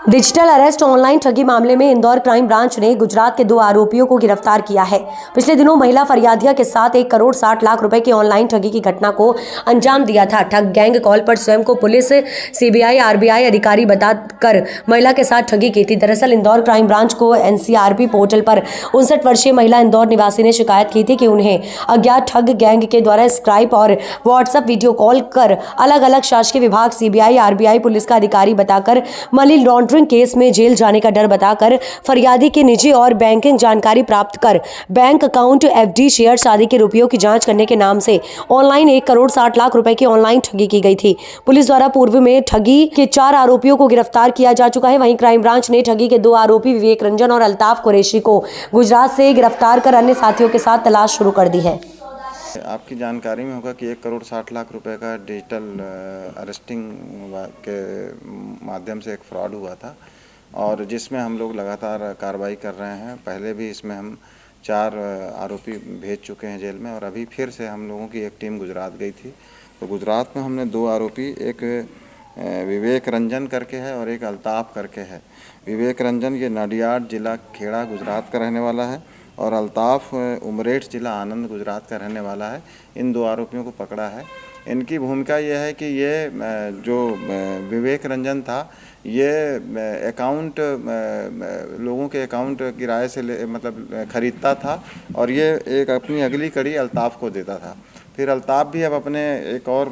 Digital arrest online ठगी मामले में इंदौर क्राइम ब्रांच ने गुजरात के 2 आरोपियों को गिरफ्तार किया है। पिछले दिनों महिला फरियादिया के साथ 1 करोड़ 60 लाख रुपए की ऑनलाइन ठगी की घटना को अंजाम दिया था। ठग गैंग कॉल पर स्वयं को पुलिस, सीबीआई, आरबीआई अधिकारी बताकर महिला के साथ ठगी की थी। दरअसल इंदौर क्राइम ब्रांच को एनसीआरपी पोर्टल पर 59 वर्षीय महिला इंदौर निवासी ने शिकायत की थी कि उन्हें अज्ञात ठग गैंग के द्वारा स्काइप और व्हाट्सएप वीडियो कॉल कर अलग अलग शासकीय विभाग, सीबीआई, आरबीआई, पुलिस का अधिकारी बताकर मनी लॉन्ड्रिंग केस में जेल जाने का डर बताकर फरियादी की निजी और बैंकिंग जानकारी प्राप्त कर बैंक अकाउंट, एफडी, शेयर्स आदि के रुपयों की जांच करने के नाम से ऑनलाइन 1 करोड़ 60 लाख रुपए की ऑनलाइन ठगी की गई थी। पुलिस द्वारा पूर्व में ठगी के 4 आरोपियों को गिरफ्तार किया जा चुका है। वहीं क्राइम ब्रांच ने ठगी के 2 आरोपी विवेक रंजन और अल्ताफ कुरैशी को गुजरात से गिरफ्तार कर अन्य साथियों के साथ तलाश शुरू कर दी है। आपकी जानकारी में होगा कि 1 करोड़ 60 लाख रुपए का डिजिटल अरेस्टिंग के माध्यम से एक फ्रॉड हुआ था और जिसमें हम लोग लगातार कार्रवाई कर रहे हैं। पहले भी इसमें हम 4 आरोपी भेज चुके हैं जेल में और अभी फिर से हम लोगों की एक टीम गुजरात गई थी। तो गुजरात में हमने 2 आरोपी, एक विवेक रंजन करके है और एक अल्ताफ करके है। विवेक रंजन ये नाडियाड जिला खेड़ा गुजरात का रहने वाला है और अल्ताफ उमरेठ जिला आनंद गुजरात का रहने वाला है। इन 2 आरोपियों को पकड़ा है। इनकी भूमिका यह है कि ये जो विवेक रंजन था ये अकाउंट लोगों के अकाउंट किराए से मतलब ख़रीदता था और ये एक अपनी अगली कड़ी अल्ताफ को देता था। फिर अल्ताफ भी अब अपने एक और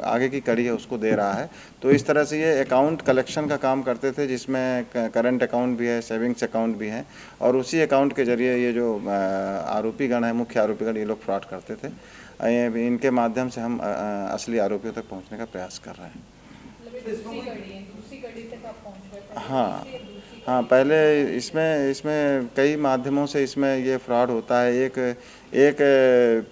आगे की कड़ी है उसको दे रहा है। तो इस तरह से ये अकाउंट कलेक्शन का काम करते थे जिसमें करंट अकाउंट भी है, सेविंग्स अकाउंट भी है और उसी अकाउंट के ज़रिए ये जो आरोपीगण है, मुख्य आरोपीगण, ये लोग फ्रॉड करते थे। इनके माध्यम से हम असली आरोपियों तक पहुंचने का प्रयास कर रहे हैं। हाँ हाँ, पहले इसमें कई माध्यमों से इसमें ये फ्रॉड होता है। एक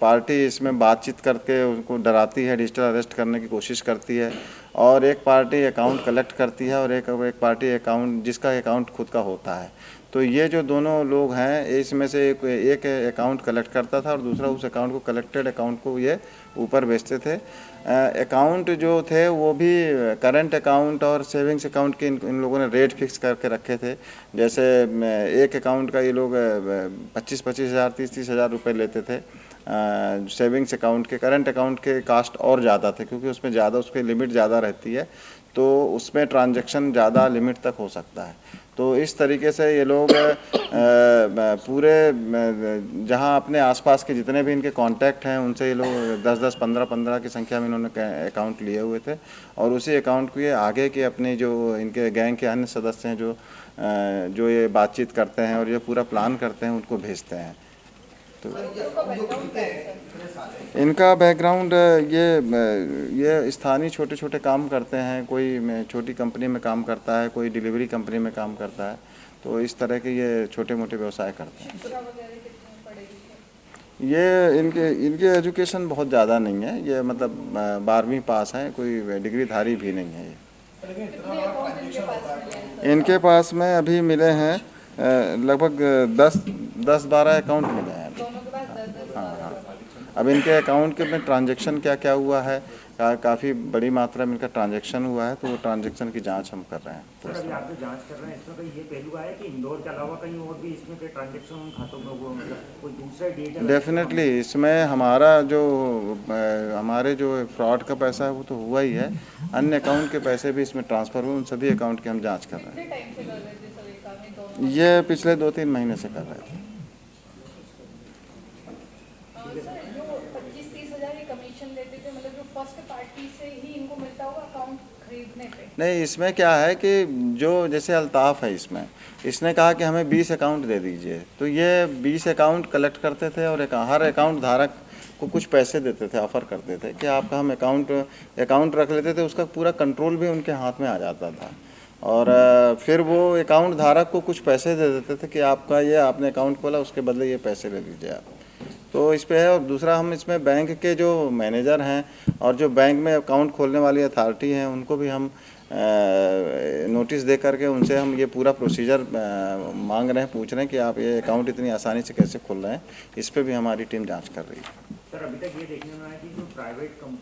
पार्टी इसमें बातचीत करके उनको डराती है, डिजिटल अरेस्ट करने की कोशिश करती है और एक पार्टी अकाउंट कलेक्ट करती है और एक पार्टी अकाउंट जिसका अकाउंट खुद का होता है। तो ये जो दोनों लोग हैं इसमें से एक अकाउंट कलेक्ट करता था और दूसरा उस अकाउंट को, कलेक्टेड अकाउंट को ये ऊपर बेचते थे। अकाउंट जो थे वो भी करंट अकाउंट और सेविंग्स अकाउंट के इन लोगों ने रेट फिक्स करके रखे थे। जैसे एक अकाउंट का ये लोग 25-25 हज़ार, 30-30 हज़ार रुपये लेते थे। सेविंग्स अकाउंट के, करंट अकाउंट के कास्ट और ज़्यादा थे क्योंकि उसमें ज़्यादा, उसकी लिमिट ज़्यादा रहती है तो उसमें ट्रांजैक्शन ज़्यादा लिमिट तक हो सकता है। तो इस तरीके से ये लोग पूरे जहां अपने आसपास के जितने भी इनके कांटेक्ट हैं उनसे ये लोग 10-10, 15-15 की संख्या में इन्होंने अकाउंट लिए हुए थे और उसी अकाउंट को ये आगे के अपने जो इनके गैंग के अन्य सदस्य हैं जो ये बातचीत करते हैं और ये पूरा प्लान करते हैं उनको भेजते हैं। तो इनका बैकग्राउंड ये स्थानीय छोटे छोटे काम करते हैं। कोई छोटी कंपनी में काम करता है, कोई डिलीवरी कंपनी में काम करता है। तो इस तरह के ये छोटे मोटे व्यवसाय करते हैं। ये इनके एजुकेशन बहुत ज़्यादा नहीं है। ये मतलब 12वीं पास हैं, कोई डिग्रीधारी भी नहीं है। ये इनके पास में अभी मिले हैं लगभग 10-12 अकाउंट मिले हैं अभी। हाँ, अब इनके अकाउंट के में ट्रांजैक्शन क्या क्या हुआ है, काफ़ी बड़ी मात्रा में इनका ट्रांजैक्शन हुआ है तो वो ट्रांजैक्शन की जांच हम कर रहे हैं। सर, अभी आप जो जांच कर रहे हैं इसमें कहीं ये पहलू आया कि इंदौर के अलावा कहीं और भी इसमें कोई ट्रांजैक्शन खातों में वो मतलब कोई दूसरा डिजिटल? डेफिनेटली इसमें हमारे जो फ्रॉड का पैसा है वो तो हुआ ही है। अन्य अकाउंट के पैसे भी इसमें ट्रांसफ़र हुए, उन सभी अकाउंट की हम जाँच कर रहे हैं। ये पिछले 2-3 महीने से कर रहे थे। जो 25-30 हज़ार कमीशन लेते थे, मतलब जो फर्स्ट पार्टी से ही इनको मिलता होगा अकाउंट खरीदने पे? नहीं, इसमें क्या है कि जो जैसे अल्ताफ़ है इसने कहा कि हमें 20 अकाउंट दे दीजिए, तो ये 20 अकाउंट कलेक्ट करते थे और हर अकाउंट धारक को कुछ पैसे देते थे, ऑफ़र करते थे कि आपका हम अकाउंट रख लेते थे। उसका पूरा कंट्रोल भी उनके हाथ में आ जाता था और फिर वो अकाउंट धारक को कुछ पैसे दे देते थे कि आपका ये आपने अकाउंट खोला, उसके बदले ये पैसे ले लीजिए आप। तो इस पे है। और दूसरा, हम इसमें बैंक के जो मैनेजर हैं और जो बैंक में अकाउंट खोलने वाली अथॉरिटी हैं उनको भी हम नोटिस दे करके उनसे हम ये पूरा प्रोसीजर मांग रहे हैं, पूछ रहे हैं कि आप ये अकाउंट इतनी आसानी से कैसे खोल रहे हैं। इस पे भी हमारी टीम जांच कर रही है। सर, अभी तक ये देखने में आया कि जो प्राइवेट कंपनी